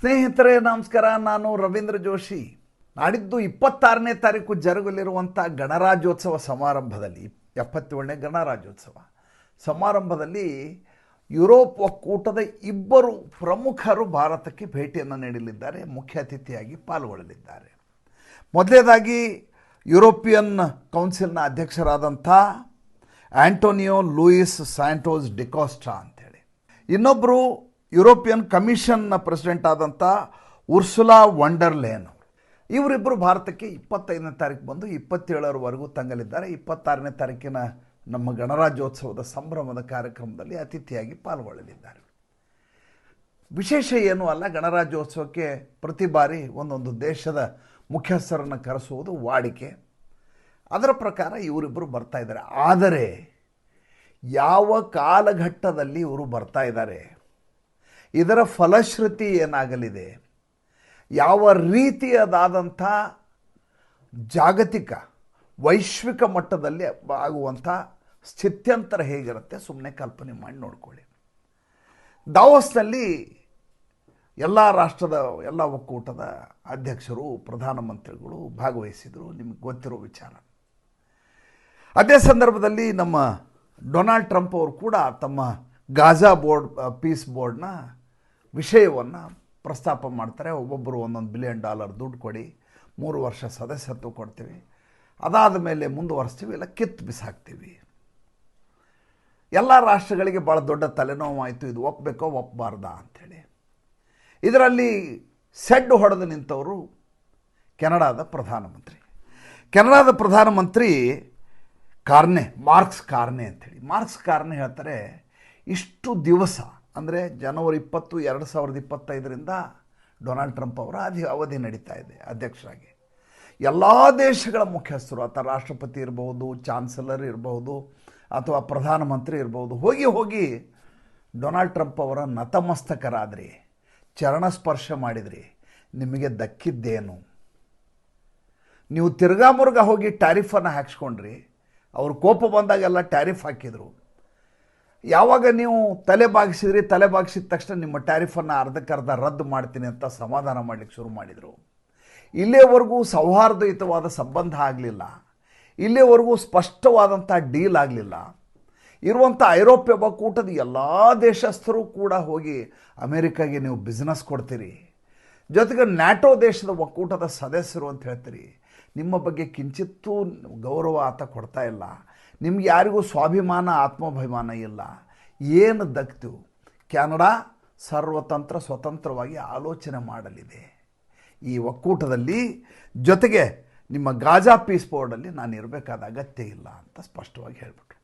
ಸ್ನೇಹಿತರೆ ನಮಸ್ಕಾರ. ನಾನು ರವೀಂದ್ರ ಜೋಶಿ. ನಾಡಿದ್ದು 26ನೇ ತಾರೀಕು ಜರುಗಲಿರುವಂಥ ಗಣರಾಜ್ಯೋತ್ಸವ ಸಮಾರಂಭದಲ್ಲಿ 77ನೇ ಗಣರಾಜ್ಯೋತ್ಸವ ಸಮಾರಂಭದಲ್ಲಿ ಯುರೋಪ್ ಒಕ್ಕೂಟದ ಇಬ್ಬರು ಪ್ರಮುಖರು ಭಾರತಕ್ಕೆ ಭೇಟಿಯನ್ನು ನೀಡಲಿದ್ದಾರೆ, ಮುಖ್ಯ ಅತಿಥಿಯಾಗಿ ಪಾಲ್ಗೊಳ್ಳಲಿದ್ದಾರೆ. ಮೊದಲನೇದಾಗಿ ಯುರೋಪಿಯನ್ ಕೌನ್ಸಿಲ್ನ ಅಧ್ಯಕ್ಷರಾದಂಥ ಆಂಟೋನಿಯೋ ಲೂಯಿಸ್ ಸ್ಯಾಂಟೋಸ್ ಡಿಕೋಸ್ಟಾ ಅಂಥೇಳಿ, ಇನ್ನೊಬ್ಬರು ಯುರೋಪಿಯನ್ ಕಮಿಷನ್ನ ಪ್ರೆಸಿಡೆಂಟ್ ಆದಂಥ ಉರ್ಸುಲಾ ವಂಡರ್ಲೇನ್. ಇವರಿಬ್ಬರು ಭಾರತಕ್ಕೆ 25ನೇ ತಾರೀಕು ಬಂದು 27ರವರೆಗೂ ತಂಗಲಿದ್ದಾರೆ. 26ನೇ ತಾರೀಕಿನ ನಮ್ಮ ಗಣರಾಜ್ಯೋತ್ಸವದ ಸಂಭ್ರಮದ ಕಾರ್ಯಕ್ರಮದಲ್ಲಿ ಅತಿಥಿಯಾಗಿ ಪಾಲ್ಗೊಳ್ಳಲಿದ್ದಾರೆ. ವಿಶೇಷ ಏನೂ ಅಲ್ಲ, ಗಣರಾಜ್ಯೋತ್ಸವಕ್ಕೆ ಪ್ರತಿ ಬಾರಿ ಒಂದೊಂದು ದೇಶದ ಮುಖ್ಯಸ್ಥರನ್ನು ಕರೆಸುವುದು ವಾಡಿಕೆ. ಅದರ ಪ್ರಕಾರ ಇವರಿಬ್ಬರು ಬರ್ತಾ ಇದ್ದಾರೆ. ಆದರೆ ಯಾವ ಕಾಲಘಟ್ಟದಲ್ಲಿ ಇವರು ಬರ್ತಾ ಇದ್ದಾರೆ, ಇದರ ಫಲಶ್ರುತಿ ಏನಾಗಲಿದೆ, ಯಾವ ರೀತಿಯದಾದಂಥ ಜಾಗತಿಕ ವೈಶ್ವಿಕ ಮಟ್ಟದಲ್ಲಿ ಆಗುವಂಥ ಸ್ಥಿತ್ಯಂತರ ಹೇಗಿರುತ್ತೆ ಸುಮ್ಮನೆ ಕಲ್ಪನೆ ಮಾಡಿ ನೋಡ್ಕೊಳ್ಳಿ. ದಾವೋಸ್ನಲ್ಲಿ ಎಲ್ಲ ರಾಷ್ಟ್ರದ ಎಲ್ಲ ಒಕ್ಕೂಟದ ಅಧ್ಯಕ್ಷರು ಪ್ರಧಾನಮಂತ್ರಿಗಳು ಭಾಗವಹಿಸಿದರು, ನಿಮಗೆ ಗೊತ್ತಿರೋ ವಿಚಾರ. ಅದೇ ಸಂದರ್ಭದಲ್ಲಿ ನಮ್ಮ ಡೊನಾಲ್ಡ್ ಟ್ರಂಪ್ ಅವರು ಕೂಡ ತಮ್ಮ ಗಾಜಾ ಪೀಸ್ ಬೋರ್ಡ್ನ ವಿಷಯವನ್ನು ಪ್ರಸ್ತಾಪ ಮಾಡ್ತಾರೆ. ಒಬ್ಬೊಬ್ಬರು $1 ಬಿಲಿಯನ್ ದುಡ್ಡು ಕೊಡಿ, 3 ವರ್ಷ ಸದಸ್ಯತ್ವ ಕೊಡ್ತೀವಿ, ಅದಾದ ಮೇಲೆ ಮುಂದುವರಿಸ್ತೀವಿ, ಇಲ್ಲ ಕಿತ್ತು ಬಿಸಾಕ್ತೀವಿ. ಎಲ್ಲ ರಾಷ್ಟ್ರಗಳಿಗೆ ಭಾಳ ದೊಡ್ಡ ತಲೆನೋವಾಯಿತು, ಇದು ಒಪ್ಪಬೇಕೋ ಒಪ್ಪಬಾರ್ದಾ ಅಂಥೇಳಿ. ಇದರಲ್ಲಿ ಸೆಡ್ಡು ಹೊಡೆದು ನಿಂತವರು ಕೆನಡಾದ ಪ್ರಧಾನಮಂತ್ರಿ ಮಾರ್ಕ್ಸ್ ಕಾರ್ನೆ ಅಂಥೇಳಿ. ಮಾರ್ಕ್ಸ್ ಕಾರ್ನೆ ಹೇಳ್ತಾರೆ, ಇಷ್ಟು ದಿವಸ ಅಂದರೆ ಜನವರಿ 20, 2025ರಿಂದ ಡೊನಾಲ್ಡ್ ಟ್ರಂಪ್ ಅವರ ಅವಧಿ ನಡೀತಾ ಇದೆ ಅಧ್ಯಕ್ಷರಾಗಿ. ಎಲ್ಲ ದೇಶಗಳ ಮುಖ್ಯಸ್ಥರು, ಅಥವಾ ರಾಷ್ಟ್ರಪತಿ ಇರಬಹುದು, ಚಾನ್ಸಲರ್ ಇರಬಹುದು, ಅಥವಾ ಪ್ರಧಾನಮಂತ್ರಿ ಇರಬಹುದು, ಹೋಗಿ ಡೊನಾಲ್ಡ್ ಟ್ರಂಪ್ ಅವರ ನತಮಸ್ತಕರಾದ್ರಿ, ಚರಣ ಸ್ಪರ್ಶ ಮಾಡಿದ್ರಿ, ನಿಮಗೆ ದಕ್ಕಿದ್ದೇನು? ನೀವು ತಿರ್ಗಾಮುರ್ಗ ಹೋಗಿ ಟ್ಯಾರಿಫನ್ನು ಹಾಕ್ಸ್ಕೊಂಡ್ರಿ, ಅವ್ರು ಕೋಪ ಬಂದಾಗೆಲ್ಲ ಟ್ಯಾರಿಫ್ ಹಾಕಿದರು. ಯಾವಾಗ ನೀವು ತಲೆ ಬಾಗಿಸಿದ ತಕ್ಷಣ ನಿಮ್ಮ ಟ್ಯಾರಿಫನ್ನು ಅರ್ಧಕ್ಕರ್ಧ ರದ್ದು ಮಾಡ್ತೀನಿ ಅಂತ ಸಮಾಧಾನ ಮಾಡಲಿಕ್ಕೆ ಶುರು ಮಾಡಿದರು. ಇಲ್ಲಿಯವರೆಗೂ ಸೌಹಾರ್ದಯುತವಾದ ಸಂಬಂಧ ಆಗಲಿಲ್ಲ, ಇಲ್ಲಿಯವರೆಗೂ ಸ್ಪಷ್ಟವಾದಂಥ ಡೀಲ್ ಆಗಲಿಲ್ಲ. ಇರುವಂಥ ಐರೋಪ್ಯ ಒಕ್ಕೂಟದ ಎಲ್ಲ ದೇಶಸ್ಥರು ಕೂಡ ಹೋಗಿ ಅಮೇರಿಕಾಗೆ ನೀವು ಬಿಸ್ನೆಸ್ ಕೊಡ್ತೀರಿ, ಜೊತೆಗೆ ನ್ಯಾಟೋ ದೇಶದ ಒಕ್ಕೂಟದ ಸದಸ್ಯರು ಅಂತ ಹೇಳ್ತೀರಿ, ನಿಮ್ಮ ಬಗ್ಗೆ ಕಿಂಚಿತ್ತೂ ಗೌರವ ಆತ ಕೊಡ್ತಾ ಇಲ್ಲ, ನಿಮ್ಗೆ ಯಾರಿಗೂ ಸ್ವಾಭಿಮಾನ ಆತ್ಮಾಭಿಮಾನ ಇಲ್ಲ. ಏನು ದಕ್ತು? ಕೆನಡಾ ಸ್ವತಂತ್ರವಾಗಿ ಆಲೋಚನೆ ಮಾಡಲಿದೆ ಈ ಒಕ್ಕೂಟದಲ್ಲಿ, ಜೊತೆಗೆ ನಿಮ್ಮ ಗಾಜಾ ಪೀಸ್ ಬೋರ್ಡಲ್ಲಿ ನಾನು ಇರಬೇಕಾದ ಅಗತ್ಯ ಇಲ್ಲ ಅಂತ ಸ್ಪಷ್ಟವಾಗಿ ಹೇಳಿಬಿಟ್ರು.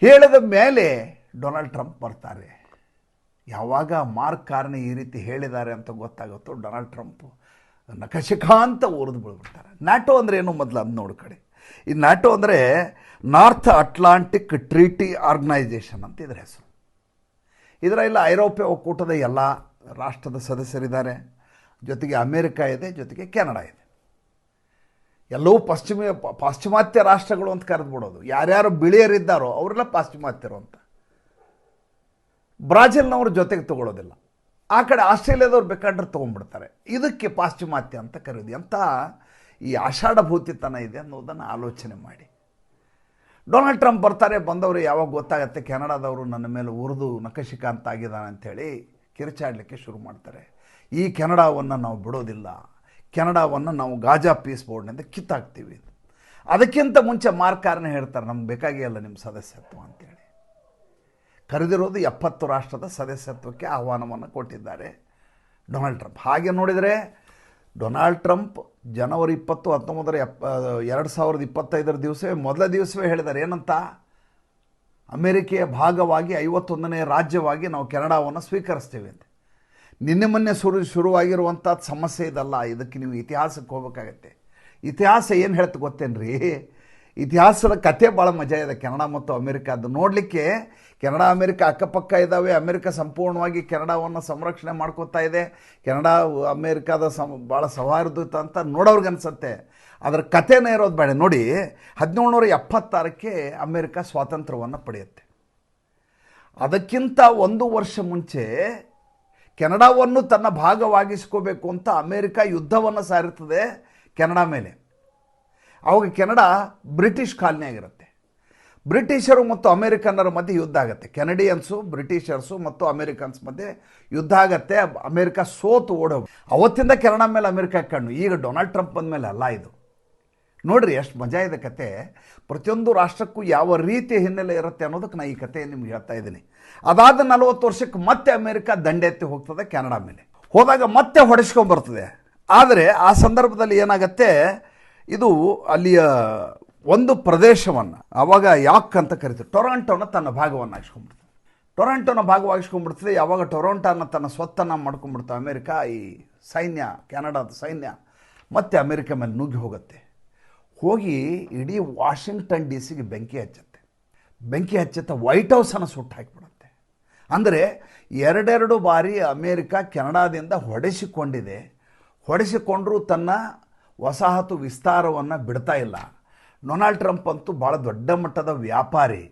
ಹೇಳಿದ ಮೇಲೆ ಡೊನಾಲ್ಡ್ ಟ್ರಂಪ್ ಬರ್ತಾರೆ. ಯಾವಾಗ ಮಾರ್ಕ್ ಕಾರ್ನೆ ಈ ರೀತಿ ಹೇಳಿದ್ದಾರೆ ಅಂತ ಗೊತ್ತಾಗುತ್ತೋ ಡೊನಾಲ್ಡ್ ಟ್ರಂಪ್ ನಖಶಿಖಾಂತ ಉರಿದು ಬಿಡ್ಬಿಡ್ತಾರೆ. ನ್ಯಾಟೋ ಅಂದರೆ ಏನು ಮೊದಲು ಅದು ನೋಡ್ಕಡೆ. ಈ ನ್ಯಾಟೋ ಅಂದರೆ ನಾರ್ತ್ ಅಟ್ಲಾಂಟಿಕ್ ಟ್ರೀಟಿ ಆರ್ಗನೈಜೇಷನ್ ಅಂತ ಇದರ ಹೆಸರು. ಇದರಲ್ಲಿ ಐರೋಪ್ಯ ಒಕ್ಕೂಟದ ಎಲ್ಲ ರಾಷ್ಟ್ರದ ಸದಸ್ಯರಿದ್ದಾರೆ, ಜೊತೆಗೆ ಅಮೇರಿಕಾ ಇದೆ, ಜೊತೆಗೆ ಕೆನಡಾ ಇದೆ. ಎಲ್ಲವೂ ಪಾಶ್ಚಿಮಾತ್ಯ ರಾಷ್ಟ್ರಗಳು ಅಂತ ಕರೆದುಬಿಡೋದು. ಯಾರ್ಯಾರು ಬಿಳಿಯರಿದ್ದಾರೋ ಅವರೆಲ್ಲ ಪಾಶ್ಚಿಮಾತ್ಯರು ಅಂತ. ಬ್ರಾಜಿಲ್ನವರು ಜೊತೆಗೆ ತೊಗೊಳ್ಳೋದಿಲ್ಲ, ಆ ಕಡೆ ಆಸ್ಟ್ರೇಲಿಯಾದವ್ರು ಬೇಕಾದ್ರೆ ತೊಗೊಂಡ್ಬಿಡ್ತಾರೆ. ಇದಕ್ಕೆ ಪಾಶ್ಚಿಮಾತ್ಯ ಅಂತ ಕರೆಯೋದು. ಅಂತ ಈ ಆಷಾಢಭೂತಿತನ ಇದೆ ಅನ್ನೋದನ್ನು ಆಲೋಚನೆ ಮಾಡಿ. ಡೊನಾಲ್ಡ್ ಟ್ರಂಪ್ ಬರ್ತಾರೆ. ಬಂದವರು ಯಾವಾಗ ಗೊತ್ತಾಗತ್ತೆ ಕೆನಡಾದವರು ನನ್ನ ಮೇಲೆ ಉರಿದು ನಖಶಿಖಾಂತ ಆಗಿದ್ದಾನೆ ಅಂಥೇಳಿ ಕಿರುಚಾಡಲಿಕ್ಕೆ ಶುರು ಮಾಡ್ತಾರೆ. ಈ ಕೆನಡಾವನ್ನು ನಾವು ಬಿಡೋದಿಲ್ಲ, ಕೆನಡಾವನ್ನು ನಾವು ಗಾಜಾ ಪೀಸ್ ಬೋರ್ಡ್ನಿಂದ ಕಿತ್ತಾಕ್ತೀವಿ. ಅದಕ್ಕಿಂತ ಮುಂಚೆ ಮಾರ್ಕ್ ಕಾರ್ನೆ ಹೇಳ್ತಾರೆ, ನಮ್ಗೆ ಬೇಕಾಗಿಲ್ಲ ನಿಮ್ಮ ಸದಸ್ಯತ್ವ ಅಂತೇಳಿ. ಕರೆದಿರೋದು 70 ರಾಷ್ಟ್ರದ ಸದಸ್ಯತ್ವಕ್ಕೆ ಆಹ್ವಾನವನ್ನು ಕೊಟ್ಟಿದ್ದಾರೆ ಡೊನಾಲ್ಡ್ ಟ್ರಂಪ್. ಹಾಗೆ ನೋಡಿದರೆ ಡೊನಾಲ್ಡ್ ಟ್ರಂಪ್ ಜನವರಿ 20, 2025 ಮೊದಲ ದಿವಸವೇ ಹೇಳಿದ್ದಾರೆ ಏನಂತ, ಅಮೇರಿಕೆಯ ಭಾಗವಾಗಿ 51ನೇ ರಾಜ್ಯವಾಗಿ ನಾವು ಕೆನಡಾವನ್ನು ಸ್ವೀಕರಿಸ್ತೀವಿ ಅಂತ. ನಿನ್ನೆ ಮೊನ್ನೆ ಶುರುವಾಗಿರುವಂಥ ಸಮಸ್ಯೆ ಇದಲ್ಲ, ಇದಕ್ಕೆ ನೀವು ಇತಿಹಾಸಕ್ಕೆ ಹೋಗಬೇಕಾಗತ್ತೆ. ಇತಿಹಾಸ ಏನು ಹೇಳ್ತು ಗೊತ್ತೇನ್ರಿ? ಇತಿಹಾಸದ ಕಥೆ ಭಾಳ ಮಜಾ ಇದೆ ಕೆನಡಾ ಮತ್ತು ಅಮೇರಿಕಾದ್ದು ನೋಡಲಿಕ್ಕೆ. ಕೆನಡಾ ಅಮೇರಿಕಾ ಅಕ್ಕಪಕ್ಕ ಇದ್ದಾವೆ. ಅಮೇರಿಕಾ ಸಂಪೂರ್ಣವಾಗಿ ಕೆನಡಾವನ್ನು ಸಂರಕ್ಷಣೆ ಮಾಡ್ಕೋತಾ ಇದೆ. ಕೆನಡಾ ಅಮೇರಿಕಾದ ಭಾಳ ಸೌಹಾರ್ದಯುತ ಅಂತ ನೋಡೋರ್ಗೆ ಅನಿಸುತ್ತೆ. ಅದರ ಕಥೆನೇ ಇರೋದು ಬೇಡ. ನೋಡಿ, 1776ಕ್ಕೆ ಅಮೇರಿಕಾ ಸ್ವಾತಂತ್ರ್ಯವನ್ನು ಪಡೆಯುತ್ತೆ. ಅದಕ್ಕಿಂತ 1 ವರ್ಷ ಮುಂಚೆ ಕೆನಡಾವನ್ನು ತನ್ನ ಭಾಗವಾಗಿಸ್ಕೋಬೇಕು ಅಂತ ಅಮೇರಿಕ ಯುದ್ಧವನ್ನು ಸಾರುತ್ತದೆ ಕೆನಡಾ ಮೇಲೆ. ಅವಾಗ ಕೆನಡಾ ಬ್ರಿಟಿಷ್ ಕಾಲನಿ ಆಗಿರುತ್ತೆ. ಬ್ರಿಟಿಷರು ಮತ್ತು ಅಮೇರಿಕನ್ನರ ಮಧ್ಯೆ ಯುದ್ಧ ಆಗುತ್ತೆ. ಕೆನಡಿಯನ್ಸು, ಬ್ರಿಟಿಷರ್ಸು ಮತ್ತು ಅಮೇರಿಕನ್ಸ್ ಮಧ್ಯೆ ಯುದ್ಧ ಆಗುತ್ತೆ. ಅಮೇರಿಕ ಸೋತು ಓಡೋಗಿ ಅವತ್ತಿಂದ ಕೆನಡಾ ಮೇಲೆ ಅಮೇರಿಕ ಕಣ್ಣು. ಈಗ ಡೊನಾಲ್ಡ್ ಟ್ರಂಪ್ ಬಂದ ಮೇಲೆ ಅಲ್ಲ ಇದು. ನೋಡ್ರಿ ಎಷ್ಟು ಮಜಾ ಇದೆ ಕತೆ. ಪ್ರತಿಯೊಂದು ರಾಷ್ಟ್ರಕ್ಕೂ ಯಾವ ರೀತಿಯ ಹಿನ್ನೆಲೆ ಇರುತ್ತೆ ಅನ್ನೋದಕ್ಕೆ ನಾನು ಈ ಕತೆ ನಿಮ್ಗೆ ಹೇಳ್ತಾ ಇದ್ದೀನಿ. ಅದಾದ 40 ವರ್ಷಕ್ಕೆ ಮತ್ತೆ ಅಮೇರಿಕ ದಂಡೆತ್ತಿ ಹೋಗ್ತದೆ ಕೆನಡಾ ಮೇಲೆ. ಹೋದಾಗ ಮತ್ತೆ ಹೊಡೆಸ್ಕೊಂಡ್ಬರ್ತದೆ. ಆದರೆ ಆ ಸಂದರ್ಭದಲ್ಲಿ ಏನಾಗತ್ತೆ, ಇದು ಅಲ್ಲಿಯ ಒಂದು ಪ್ರದೇಶವನ್ನು ಆವಾಗ ಯಾಕ್ ಅಂತ ಕರಿತೀವಿ, ಟೊರಾಂಟೋನ ತನ್ನ ಭಾಗವನ್ನು ಹಾಕ್ಸ್ಕೊಂಡ್ಬಿಡ್ತದೆ. ಟೊರಾಂಟೋನ ಭಾಗವಾಗಿಸ್ಕೊಂಡ್ಬಿಡ್ತದೆ. ಯಾವಾಗ ಟೊರಾಂಟೋನ ತನ್ನ ಸ್ವತ್ತನ್ನು ಮಾಡ್ಕೊಂಡ್ಬಿಡ್ತದೆ ಅಮೇರಿಕ, ಈ ಸೈನ್ಯ, ಕೆನಡಾದ ಸೈನ್ಯ ಮತ್ತೆ ಅಮೇರಿಕ ಮೇಲೆ ನುಗ್ಗಿ ಹೋಗುತ್ತೆ. ಹೋಗಿ ಇಡೀ ವಾಷಿಂಗ್ಟನ್ DC ಬೆಂಕಿ ಹಚ್ಚುತ್ತೆ. ವೈಟ್ ಹೌಸನ್ನು ಸುಟ್ಟು ಹಾಕಿಬಿಡುತ್ತೆ. ಅಂದರೆ ಎರಡೆರಡು ಬಾರಿ ಅಮೇರಿಕ ಕೆನಡಾದಿಂದ ಹೊಡೆಸಿಕೊಂಡ್ರೂ ತನ್ನ ವಸಾಹತು ವಿಸ್ತಾರವನ್ನು ಬಿಡ್ತಾ ಇಲ್ಲ. ಡೊನಾಲ್ಡ್ ಟ್ರಂಪ್ ಅಂತೂ ಭಾಳ ದೊಡ್ಡ ಮಟ್ಟದ ವ್ಯಾಪಾರಿ.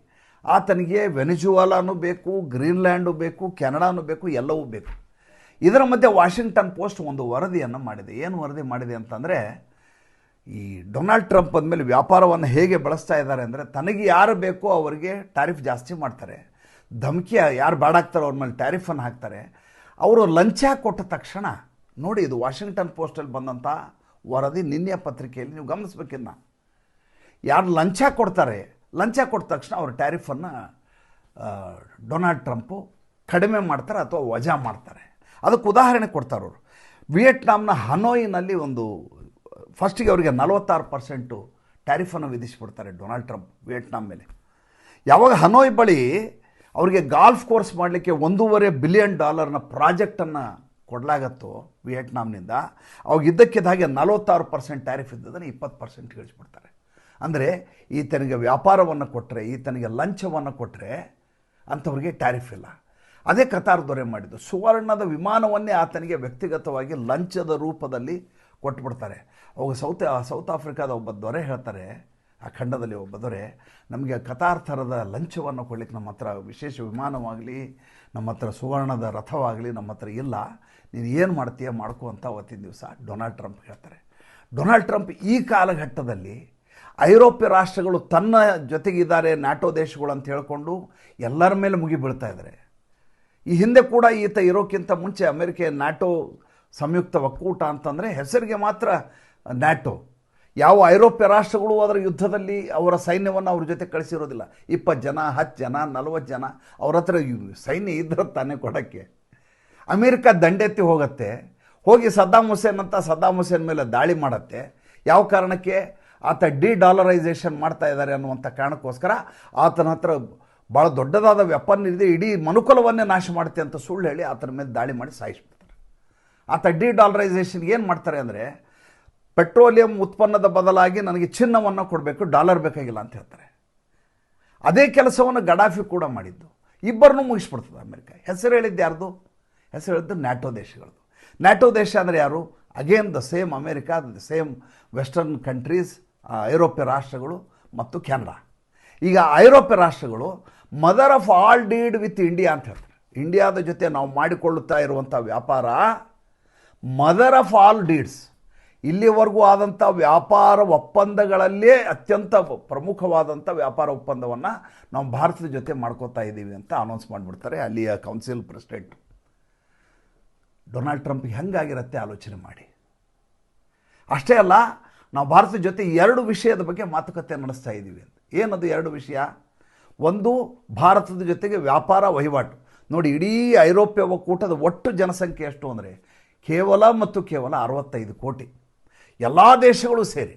ಆತನಿಗೆ ವೆನಿಜುವಾಲಾನು ಬೇಕು, ಗ್ರೀನ್ಲ್ಯಾಂಡು ಬೇಕು, ಕೆನಡಾನು ಬೇಕು, ಎಲ್ಲವೂ ಬೇಕು. ಇದರ ಮಧ್ಯೆ ವಾಷಿಂಗ್ಟನ್ ಪೋಸ್ಟ್ ಒಂದು ವರದಿಯನ್ನು ಮಾಡಿದೆ. ಏನು ವರದಿ ಮಾಡಿದೆ ಅಂತಂದರೆ, ಈ ಡೊನಾಲ್ಡ್ ಟ್ರಂಪ್ ಅಂದಮೇಲೆ ವ್ಯಾಪಾರವನ್ನು ಹೇಗೆ ಬಳಸ್ತಾ ಇದ್ದಾರೆ ಅಂದರೆ, ತನಗೆ ಯಾರು ಬೇಕೋ ಅವರಿಗೆ ಟ್ಯಾರಿಫ್ ಜಾಸ್ತಿ ಮಾಡ್ತಾರೆ, ಧಮಕಿ ಯಾರು ಬೇಡಾಗ್ತಾರೋ ಅವ್ರ ಮೇಲೆ ಟ್ಯಾರಿಫನ್ನು ಹಾಕ್ತಾರೆ. ಅವರು ಲಂಚ ಕೊಟ್ಟ ತಕ್ಷಣ, ನೋಡಿ ಇದು ವಾಷಿಂಗ್ಟನ್ ಪೋಸ್ಟಲ್ಲಿ ಬಂದಂಥ ವರದಿ, ನಿನ್ನೆಯ ಪತ್ರಿಕೆಯಲ್ಲಿ ನೀವು ಗಮನಿಸ್ಬೇಕಿನ್ನ, ಯಾರು ಲಂಚ ಕೊಡ್ತಾರೆ, ಲಂಚ ಕೊಟ್ಟ ತಕ್ಷಣ ಅವರು ಟ್ಯಾರಿಫನ್ನು ಡೊನಾಲ್ಡ್ ಟ್ರಂಪು ಕಡಿಮೆ ಮಾಡ್ತಾರೆ ಅಥವಾ ವಜಾ ಮಾಡ್ತಾರೆ. ಅದಕ್ಕೆ ಉದಾಹರಣೆ ಕೊಡ್ತಾರೆ ಅವರು. ವಿಯೆಟ್ನಾಂನ ಹನೋಯಿನಲ್ಲಿ ಫಸ್ಟಿಗೆ ಅವರಿಗೆ 46% ಟ್ಯಾರಿಫನ್ನು ವಿಧಿಸಿಬಿಡ್ತಾರೆ ಡೊನಾಲ್ಡ್ ಟ್ರಂಪ್ ವಿಯೆಟ್ನಾಂ ಮೇಲೆ. ಯಾವಾಗ ಹನೋಯ್ ಬಳಿ ಅವರಿಗೆ ಗಾಲ್ಫ್ ಕೋರ್ಸ್ ಮಾಡಲಿಕ್ಕೆ $1.5 ಬಿಲಿಯನ್ ಪ್ರಾಜೆಕ್ಟನ್ನು ಕೊಡಲಾಗತ್ತೋ ವಿಯೆಟ್ನಾಂನಿಂದ, ಅವಾಗ ಇದ್ದಕ್ಕಿದ್ದ ಹಾಗೆ 46% ಟ್ಯಾರಿಫ್ ಇದ್ದದನ್ನು 20% ಇಳಿಸ್ಬಿಡ್ತಾರೆ. ಅಂದರೆ ಈತನಿಗೆ ವ್ಯಾಪಾರವನ್ನು ಕೊಟ್ಟರೆ, ಈತನಿಗೆ ಲಂಚವನ್ನು ಕೊಟ್ಟರೆ ಅಂಥವ್ರಿಗೆ ಟ್ಯಾರಿಫ್ ಇಲ್ಲ. ಅದೇ ಕತಾರ್ ದೊರೆ ಮಾಡಿದ್ದು. ಸುವರ್ಣದ ವಿಮಾನವನ್ನೇ ಆತನಿಗೆ ವ್ಯಕ್ತಿಗತವಾಗಿ ಲಂಚದ ರೂಪದಲ್ಲಿ ಕೊಟ್ಬಿಡ್ತಾರೆ. ಅವಾಗ ಸೌತ್ ಆಫ್ರಿಕಾದ ಒಬ್ಬ ದೊರೆ ಹೇಳ್ತಾರೆ, ಆ ಖಂಡದಲ್ಲಿ ಒಬ್ಬ ದೊರೆ, ನಮಗೆ ಕತಾರ್ ಥರದ ಲಂಚವನ್ನು ಕೊಡಲಿಕ್ಕೆ ನಮ್ಮ ಹತ್ರ ವಿಶೇಷ ವಿಮಾನವಾಗಲಿ, ನಮ್ಮ ಹತ್ರ ಸುವರ್ಣದ ರಥವಾಗಲಿ ನಮ್ಮ ಹತ್ರ ಇಲ್ಲ, ನೀನು ಏನು ಮಾಡ್ತೀಯ ಮಾಡ್ಕೋ ಅಂತ ಅವತ್ತಿನ ದಿವಸ ಡೊನಾಲ್ಡ್ ಟ್ರಂಪ್ ಹೇಳ್ತಾರೆ. ಡೊನಾಲ್ಡ್ ಟ್ರಂಪ್ ಈ ಕಾಲಘಟ್ಟದಲ್ಲಿ ಐರೋಪ್ಯ ರಾಷ್ಟ್ರಗಳು ತನ್ನ ಜೊತೆಗಿದ್ದಾರೆ, ನ್ಯಾಟೋ ದೇಶಗಳು ಅಂತ ಹೇಳಿಕೊಂಡು ಎಲ್ಲರ ಮೇಲೆ ಮುಗಿ ಬೀಳ್ತಾ ಇದ್ದಾರೆ. ಈ ಹಿಂದೆ ಕೂಡ ಈತ ಇರೋಕ್ಕಿಂತ ಮುಂಚೆ ಅಮೆರಿಕ ನ್ಯಾಟೋ ಸಂಯುಕ್ತ ಒಕ್ಕೂಟ ಅಂತಂದರೆ ಹೆಸರಿಗೆ ಮಾತ್ರ ನ್ಯಾಟೋ. ಯಾವ ಐರೋಪ್ಯ ರಾಷ್ಟ್ರಗಳು ಅದರ ಯುದ್ಧದಲ್ಲಿ ಅವರ ಸೈನ್ಯವನ್ನು ಅವ್ರ ಜೊತೆ ಕಳಿಸಿರೋದಿಲ್ಲ. 20 ಜನ, 10 ಜನ, 40 ಜನ ಅವ್ರ ಹತ್ರ ಸೈನ್ಯ ಇದ್ರೆ ತಾನೇ ಕೊಡೋಕ್ಕೆ. ಅಮೇರಿಕ ದಂಡೆತ್ತಿ ಹೋಗಿ ಸದ್ದಾಮ್ ಹುಸೇನ್ ಮೇಲೆ ದಾಳಿ ಮಾಡುತ್ತೆ. ಯಾವ ಕಾರಣಕ್ಕೆ? ಆತ ಡಿ-ಡಾಲರೈಸೇಷನ್ ಮಾಡ್ತಾ ಇದ್ದಾರೆ ಅನ್ನುವಂಥ ಕಾರಣಕ್ಕೋಸ್ಕರ ಆತನ ಹತ್ರ ಭಾಳ ದೊಡ್ಡದಾದ ವೆಪನ್ ಇದೆ, ಇಡೀ ಮನುಕುಲವನ್ನೇ ನಾಶ ಮಾಡುತ್ತೆ ಅಂತ ಸುಳ್ಳು ಹೇಳಿ ಆತನ ಮೇಲೆ ದಾಳಿ ಮಾಡಿ ಸಾಯಿಸ್ಬಿಡ್ತಾರೆ. ಆತ ಡಿ-ಡಾಲರೈಸೇಷನ್ ಏನು ಮಾಡ್ತಾರೆ ಅಂದರೆ, ಪೆಟ್ರೋಲಿಯಂ ಉತ್ಪನ್ನದ ಬದಲಾಗಿ ನನಗೆ ಚಿನ್ನವನ್ನು ಕೊಡಬೇಕು, ಡಾಲರ್ ಬೇಕಾಗಿಲ್ಲ ಅಂತ ಹೇಳ್ತಾರೆ. ಅದೇ ಕೆಲಸವನ್ನು ಗಡಾಫಿ ಕೂಡ ಮಾಡಿದ್ದು. ಇಬ್ಬರನ್ನೂ ಮುಗಿಸ್ಬಿಡ್ತದೆ ಅಮೆರಿಕ. ಹೆಸರು ಹೇಳಿದ್ದು ಯಾರ್ದು? ಹೆಸರು ಹೇಳಿದ್ದು ನ್ಯಾಟೋ ದೇಶಗಳದ್ದು. ನ್ಯಾಟೋ ದೇಶ ಅಂದರೆ ಯಾರು? Again the same America, the same western countries, ಐರೋಪ್ಯ ರಾಷ್ಟ್ರಗಳು ಮತ್ತು ಕೆನಡಾ. ಈಗ ಐರೋಪ್ಯ ರಾಷ್ಟ್ರಗಳು mother of all deed with India ಅಂತ ಹೇಳ್ತಾರೆ. ಇಂಡಿಯಾದ ಜೊತೆ ನಾವು ಮಾಡಿಕೊಳ್ಳುತ್ತಾ ಇರುವಂಥ ವ್ಯಾಪಾರ ಮದರ್ ಆಫ್ ಆಲ್ ಡೀಡ್ಸ್. ಇಲ್ಲಿವರೆಗೂ ಆದಂಥ ವ್ಯಾಪಾರ ಒಪ್ಪಂದಗಳಲ್ಲೇ ಅತ್ಯಂತ ಪ್ರಮುಖವಾದಂಥ ವ್ಯಾಪಾರ ಒಪ್ಪಂದವನ್ನು ನಾವು ಭಾರತದ ಜೊತೆ ಮಾಡ್ಕೋತಾ ಇದ್ದೀವಿ ಅಂತ ಅನೌನ್ಸ್ ಮಾಡಿಬಿಡ್ತಾರೆ ಅಲ್ಲಿಯ ಕೌನ್ಸಿಲ್ ಪ್ರೆಸಿಡೆಂಟ್. ಡೊನಾಲ್ಡ್ ಟ್ರಂಪ್ಗೆ ಹೆಂಗಾಗಿರುತ್ತೆ ಆಲೋಚನೆ ಮಾಡಿ. ಅಷ್ಟೇ ಅಲ್ಲ, ನಾವು ಭಾರತದ ಜೊತೆ 2 ವಿಷಯದ ಬಗ್ಗೆ ಮಾತುಕತೆ ನಡೆಸ್ತಾ ಇದ್ದೀವಿ ಅಂತ. ಏನದು 2 ವಿಷಯ? ಒಂದು, ಭಾರತದ ಜೊತೆಗೆ ವ್ಯಾಪಾರ ವಹಿವಾಟು. ನೋಡಿ, ಇಡೀ ಐರೋಪ್ಯ ಒಕ್ಕೂಟದ ಒಟ್ಟು ಜನಸಂಖ್ಯೆ ಎಷ್ಟು ಅಂದರೆ ಕೇವಲ 65 ಕೋಟಿ, ಎಲ್ಲ ದೇಶಗಳು ಸೇರಿ.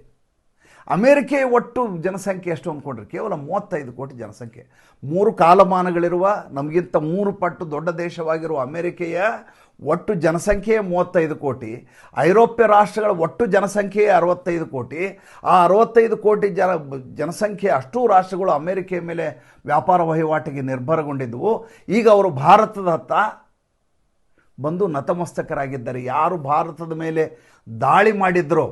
ಅಮೇರಿಕೆಯ ಒಟ್ಟು ಜನಸಂಖ್ಯೆ ಎಷ್ಟು ಅಂದ್ಕೊಂಡ್ರೆ ಕೇವಲ 35 ಕೋಟಿ ಜನಸಂಖ್ಯೆ. 3 ಕಾಲಮಾನಗಳಿರುವ ನಮಗಿಂತ 3 ಪಟ್ಟು ದೊಡ್ಡ ದೇಶವಾಗಿರುವ ಅಮೇರಿಕೆಯ ಒಟ್ಟು ಜನಸಂಖ್ಯೆ 35 ಕೋಟಿ, ಐರೋಪ್ಯ ರಾಷ್ಟ್ರಗಳ ಒಟ್ಟು ಜನಸಂಖ್ಯೆ 65 ಕೋಟಿ. ಆ 65 ಕೋಟಿ ಜನಸಂಖ್ಯೆ ಅಷ್ಟೂ ರಾಷ್ಟ್ರಗಳು ಅಮೇರಿಕೆಯ ಮೇಲೆ ವ್ಯಾಪಾರ ವಹಿವಾಟಿಗೆ ನಿರ್ಭರಗೊಂಡಿದ್ದವು. ಈಗ ಅವರು ಭಾರತದ ಹತ್ತ ಬಂದು ನತಮಸ್ತಕರಾಗಿದ್ದಾರೆ. ಯಾರು ಭಾರತದ ಮೇಲೆ ದಾಳಿ ಮಾಡಿದ್ರೋ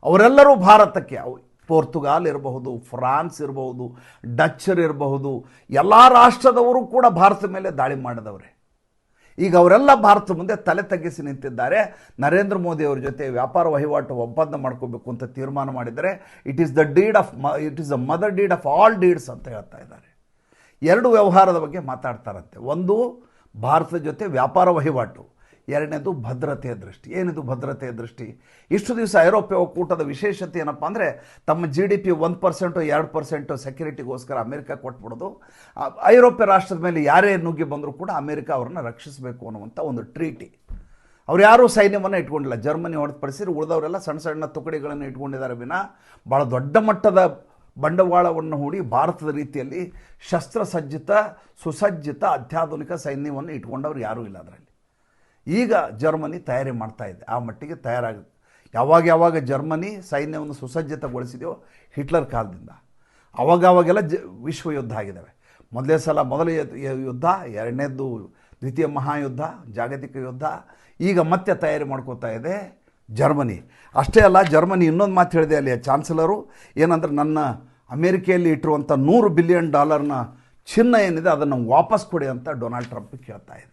ಅವರೆಲ್ಲರೂ ಭಾರತಕ್ಕೆ, ಪೋರ್ಚುಗಾಲ್ ಇರಬಹುದು, ಫ್ರಾನ್ಸ್ ಇರಬಹುದು, ಡಚ್ಚರ್ ಇರಬಹುದು, ಎಲ್ಲ ರಾಷ್ಟ್ರದವರು ಕೂಡ ಭಾರತದ ಮೇಲೆ ದಾಳಿ ಮಾಡಿದವ್ರೆ. ಈಗ ಅವರೆಲ್ಲ ಭಾರತದ ಮುಂದೆ ತಲೆ ತಗ್ಗಿಸಿ ನಿಂತಿದ್ದಾರೆ. ನರೇಂದ್ರ ಮೋದಿ ಅವ್ರ ಜೊತೆ ವ್ಯಾಪಾರ ವಹಿವಾಟು ಒಪ್ಪಂದ ಮಾಡ್ಕೋಬೇಕು ಅಂತ ತೀರ್ಮಾನ ಮಾಡಿದರೆ it is the mother deed of all deeds ಅಂತ ಹೇಳ್ತಾ ಇದ್ದಾರೆ. 2 ವ್ಯವಹಾರದ ಬಗ್ಗೆ ಮಾತಾಡ್ತಾರಂತೆ. ಒಂದು ಭಾರತದ ಜೊತೆ ವ್ಯಾಪಾರ ವಹಿವಾಟು, ಎರಡನೇದು ಭದ್ರತೆಯ ದೃಷ್ಟಿ. ಏನಿದು ಭದ್ರತೆಯ ದೃಷ್ಟಿ? ಇಷ್ಟು ದಿವಸ ಐರೋಪ್ಯ ಒಕ್ಕೂಟದ ವಿಶೇಷತೆ ಏನಪ್ಪ ಅಂದರೆ ತಮ್ಮ GDP 1% 2% ಸೆಕ್ಯೂರಿಟಿಗೋಸ್ಕರ ಅಮೆರಿಕ ಕೊಟ್ಬಿಡೋದು. ಐರೋಪ್ಯ ರಾಷ್ಟ್ರದ ಮೇಲೆ ಯಾರೇ ನುಗ್ಗಿ ಬಂದರೂ ಕೂಡ ಅಮೆರಿಕ ಅವ್ರನ್ನ ರಕ್ಷಿಸಬೇಕು ಅನ್ನುವಂಥ ಒಂದು ಟ್ರೀಟಿ. ಅವ್ರು ಯಾರೂ ಸೈನ್ಯವನ್ನು ಇಟ್ಕೊಂಡಿಲ್ಲ. ಜರ್ಮನಿ ಹೊರತುಪಡಿಸಿ ಉಳಿದವರೆಲ್ಲ ಸಣ್ಣ ಸಣ್ಣ ತುಕಡಿಗಳನ್ನು ಇಟ್ಕೊಂಡಿದ್ದಾರೆ ವಿನ ಭಾಳ ದೊಡ್ಡ ಮಟ್ಟದ ಬಂಡವಾಳವನ್ನು ಹೂಡಿ ಭಾರತದ ರೀತಿಯಲ್ಲಿ ಶಸ್ತ್ರಸಜ್ಜಿತ ಸುಸಜ್ಜಿತ ಅತ್ಯಾಧುನಿಕ ಸೈನ್ಯವನ್ನು ಇಟ್ಕೊಂಡವ್ರು ಯಾರೂ ಇಲ್ಲ ಅದರಲ್ಲಿ. ಈಗ ಜರ್ಮನಿ ತಯಾರಿ ಮಾಡ್ತಾ ಇದೆ, ಆ ಮಟ್ಟಿಗೆ ತಯಾರಾಗುತ್ತೆ. ಯಾವಾಗ ಜರ್ಮನಿ ಸೈನ್ಯವನ್ನು ಸುಸಜ್ಜಿತಗೊಳಿಸಿದೆಯೋ ಹಿಟ್ಲರ್ ಕಾಲದಿಂದ ಅವಾಗೆಲ್ಲ ವಿಶ್ವ ಯುದ್ಧ ಆಗಿದ್ದಾವೆ. ಮೊದಲೇ ಸಲ ಮೊದಲ ಯುದ್ಧ, ಎರಡನೇದ್ದು ದ್ವಿತೀಯ ಮಹಾಯುದ್ಧ, ಜಾಗತಿಕ ಯುದ್ಧ. ಈಗ ಮತ್ತೆ ತಯಾರಿ ಮಾಡ್ಕೋತಾ ಇದೆ ಜರ್ಮನಿ. ಅಷ್ಟೇ ಅಲ್ಲ, ಜರ್ಮನಿ ಇನ್ನೊಂದು ಮಾತು ಹೇಳಿದೆ ಅಲ್ಲಿ ಚಾನ್ಸಲರು, ಏನಂದ್ರೆ ನನ್ನ ಅಮೇರಿಕೆಯಲ್ಲಿ ಇಟ್ಟಿರುವಂಥ $100 ಬಿಲಿಯನ್ ಚಿನ್ನ ಏನಿದೆ ಅದನ್ನು ವಾಪಸ್ ಕೊಡಿ ಅಂತ ಡೊನಾಲ್ಡ್ ಟ್ರಂಪ್ ಕೇಳ್ತಾ ಇದೆ.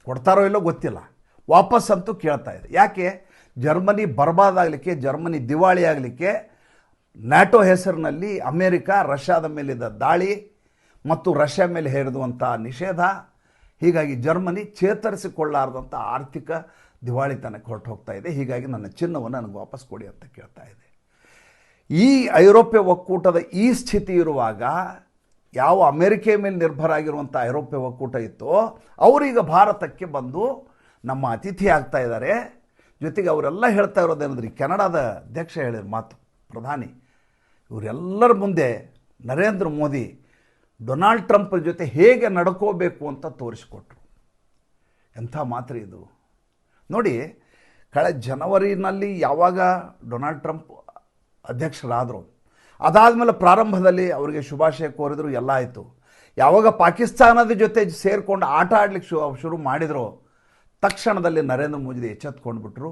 ಕೊಡ್ತಾರೋ ಇಲ್ಲೋ ಗೊತ್ತಿಲ್ಲ, ವಾಪಸ್ ಅಂತೂ ಕೇಳ್ತಾ ಇದೆ. ಯಾಕೆ? ಜರ್ಮನಿ ಬರ್ಬಾದಾಗಲಿಕ್ಕೆ, ಜರ್ಮನಿ ದಿವಾಳಿ ಆಗಲಿಕ್ಕೆ ನ್ಯಾಟೋ ಹೆಸರಿನಲ್ಲಿ ಅಮೇರಿಕ ರಷ್ಯಾದ ಮೇಲಿದ್ದ ದಾಳಿ ಮತ್ತು ರಷ್ಯಾ ಮೇಲೆ ಹೇರಿರುವಂಥ ನಿಷೇಧ, ಹೀಗಾಗಿ ಜರ್ಮನಿ ಚೇತರಿಸಿಕೊಳ್ಳಾರ್ದಂಥ ಆರ್ಥಿಕ ದಿವಾಳಿತನಕ್ಕೆ ಹೊರಟು ಹೋಗ್ತಾ ಇದೆ. ಹೀಗಾಗಿ ನನ್ನ ಚಿನ್ನವನ್ನು ನನಗೆ ವಾಪಸ್ ಕೊಡಿ ಅಂತ ಕೇಳ್ತಾ ಇದೆ. ಈ ಐರೋಪ್ಯ ಒಕ್ಕೂಟದ ಈ ಸ್ಥಿತಿ ಇರುವಾಗ ಯಾವ ಅಮೇರಿಕೆಯ ಮೇಲೆ ನಿರ್ಭರ ಆಗಿರುವಂಥ ಐರೋಪ್ಯ ಒಕ್ಕೂಟ ಇತ್ತೋ ಅವರೀಗ ಭಾರತಕ್ಕೆ ಬಂದು ನಮ್ಮ ಅತಿಥಿ ಆಗ್ತಾ ಇದ್ದಾರೆ. ಜೊತೆಗೆ ಅವರೆಲ್ಲ ಹೇಳ್ತಾ ಇರೋದೇನಂದ್ರೆ, ಕೆನಡಾದ ಅಧ್ಯಕ್ಷ ಹೇಳಿದ ಮಾತು, ಪ್ರಧಾನಿ, ಇವರೆಲ್ಲರ ಮುಂದೆ ನರೇಂದ್ರ ಮೋದಿ ಡೊನಾಲ್ಡ್ ಟ್ರಂಪ್ ಜೊತೆ ಹೇಗೆ ನಡ್ಕೋಬೇಕು ಅಂತ ತೋರಿಸಿಕೊಟ್ರು. ಎಂಥ ಮಾತ್ರ ಇದು ನೋಡಿ. ಕಳೆದ ಜನವರಿನಲ್ಲಿ ಯಾವಾಗ ಡೊನಾಲ್ಡ್ ಟ್ರಂಪ್ ಅಧ್ಯಕ್ಷರಾದರು, ಅದಾದಮೇಲೆ ಪ್ರಾರಂಭದಲ್ಲಿ ಅವರಿಗೆ ಶುಭಾಶಯ ಕೋರಿದ್ರು, ಎಲ್ಲ ಆಯಿತು. ಯಾವಾಗ ಪಾಕಿಸ್ತಾನದ ಜೊತೆ ಸೇರಿಕೊಂಡು ಆಟ ಆಡಲಿಕ್ಕೆ ಶುರು ಮಾಡಿದ್ರು, ತಕ್ಷಣದಲ್ಲಿ ನರೇಂದ್ರ ಮೋದಿ ಎಚ್ಚೆತ್ಕೊಂಡ್ಬಿಟ್ರು,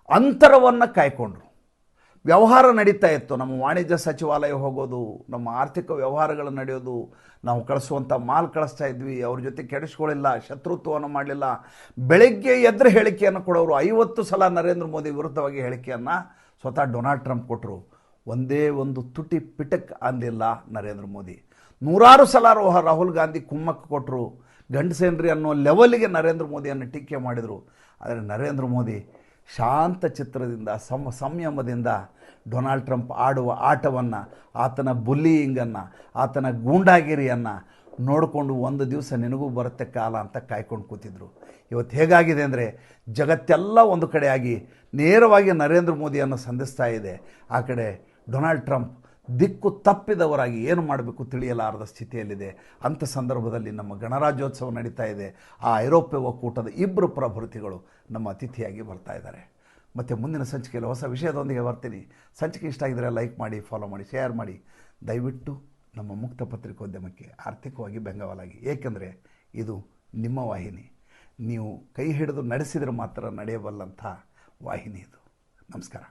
ಅಂತರವನ್ನು ಕಾಯ್ಕೊಂಡ್ರು. ವ್ಯವಹಾರ ನಡೀತಾ ಇತ್ತು, ನಮ್ಮ ವಾಣಿಜ್ಯ ಸಚಿವಾಲಯ ಹೋಗೋದು, ನಮ್ಮ ಆರ್ಥಿಕ ವ್ಯವಹಾರಗಳು ನಡೆಯೋದು, ನಾವು ಕಳಿಸುವಂಥ ಮಾಲ್ ಕಳಿಸ್ತಾ ಇದ್ವಿ, ಅವ್ರ ಜೊತೆ ಕೆಡಿಸ್ಕೊಳ್ಳಿಲ್ಲ, ಶತ್ರುತ್ವವನ್ನು ಮಾಡಲಿಲ್ಲ. ಬೆಳಗ್ಗೆ ಎದ್ರೆ ಹೇಳಿಕೆಯನ್ನು ಕೊಡೋರು 50 ಸಲ ನರೇಂದ್ರ ಮೋದಿ ವಿರುದ್ಧವಾಗಿ ಹೇಳಿಕೆಯನ್ನು ಸ್ವತಃ ಡೊನಾಲ್ಡ್ ಟ್ರಂಪ್ ಕೊಟ್ಟರು. ಒಂದೇ ಒಂದು ತುಟಿ ಪಿಟಕ್ ಅಂದಿಲ್ಲ ನರೇಂದ್ರ ಮೋದಿ. 100 ಸಲ ರಾಹುಲ್ ಗಾಂಧಿ ಕುಮ್ಮಕ್ಕು ಕೊಟ್ಟರು, ಗಂಡಸೇನ್ರಿ ಅನ್ನೋ ಲೆವೆಲ್ಗೆ ನರೇಂದ್ರ ಮೋದಿಯನ್ನು ಟೀಕೆ ಮಾಡಿದರು. ಆದರೆ ನರೇಂದ್ರ ಮೋದಿ ಶಾಂತ ಚಿತ್ರದಿಂದ ಸಂಯಮದಿಂದ ಡೊನಾಲ್ಡ್ ಟ್ರಂಪ್ ಆಡುವ ಆಟವನ್ನು, ಆತನ ಬುಲ್ಲಿಯಿಂಗನ್ನು, ಆತನ ಗೂಂಡಾಗಿರಿಯನ್ನು ನೋಡಿಕೊಂಡು ಒಂದು ದಿವಸ ನಿನಗೂ ಬರುತ್ತೆ ಕಾಲ ಅಂತ ಕಾಯ್ಕೊಂಡು ಕೂತಿದ್ರು. ಇವತ್ತು ಹೇಗಾಗಿದೆ ಅಂದರೆ, ಜಗತ್ತೆಲ್ಲ ಒಂದು ಕಡೆಯಾಗಿ ನೇರವಾಗಿ ನರೇಂದ್ರ ಮೋದಿಯನ್ನು ಸಂಧಿಸ್ತಾ ಇದೆ. ಆ ಕಡೆ ಡೊನಾಲ್ಡ್ ಟ್ರಂಪ್ ದಿಕ್ಕು ತಪ್ಪಿದವರಾಗಿ ಏನು ಮಾಡಬೇಕು ತಿಳಿಯಲಾರದ ಸ್ಥಿತಿಯಲ್ಲಿದೆ. ಅಂಥ ಸಂದರ್ಭದಲ್ಲಿ ನಮ್ಮ ಗಣರಾಜ್ಯೋತ್ಸವ ನಡೀತಾ ಇದೆ. ಆ ಐರೋಪ್ಯ ಒಕ್ಕೂಟದ 2 ಪ್ರಭೃತಿಗಳು ನಮ್ಮ ಅತಿಥಿಯಾಗಿ ಬರ್ತಾ ಇದ್ದಾರೆ. ಮತ್ತು ಮುಂದಿನ ಸಂಚಿಕೆಯಲ್ಲಿ ಹೊಸ ವಿಷಯದೊಂದಿಗೆ ಬರ್ತೀನಿ. ಸಂಚಿಕೆ ಇಷ್ಟ ಆಗಿದರೆ ಲೈಕ್ ಮಾಡಿ, ಫಾಲೋ ಮಾಡಿ, ಶೇರ್ ಮಾಡಿ. ದಯವಿಟ್ಟು ನಮ್ಮ ಮುಕ್ತ ಪತ್ರಿಕೋದ್ಯಮಕ್ಕೆ ಆರ್ಥಿಕವಾಗಿ ಬೆಂಗಾವಲಾಗಿ. ಏಕೆಂದರೆ ಇದು ನಿಮ್ಮ ವಾಹಿನಿ. ನೀವು ಕೈ ಹಿಡಿದು ನಡೆಸಿದರೆ ಮಾತ್ರ ನಡೆಯಬಲ್ಲಂಥ ವಾಹಿನಿ ಇದು. ನಮಸ್ಕಾರ.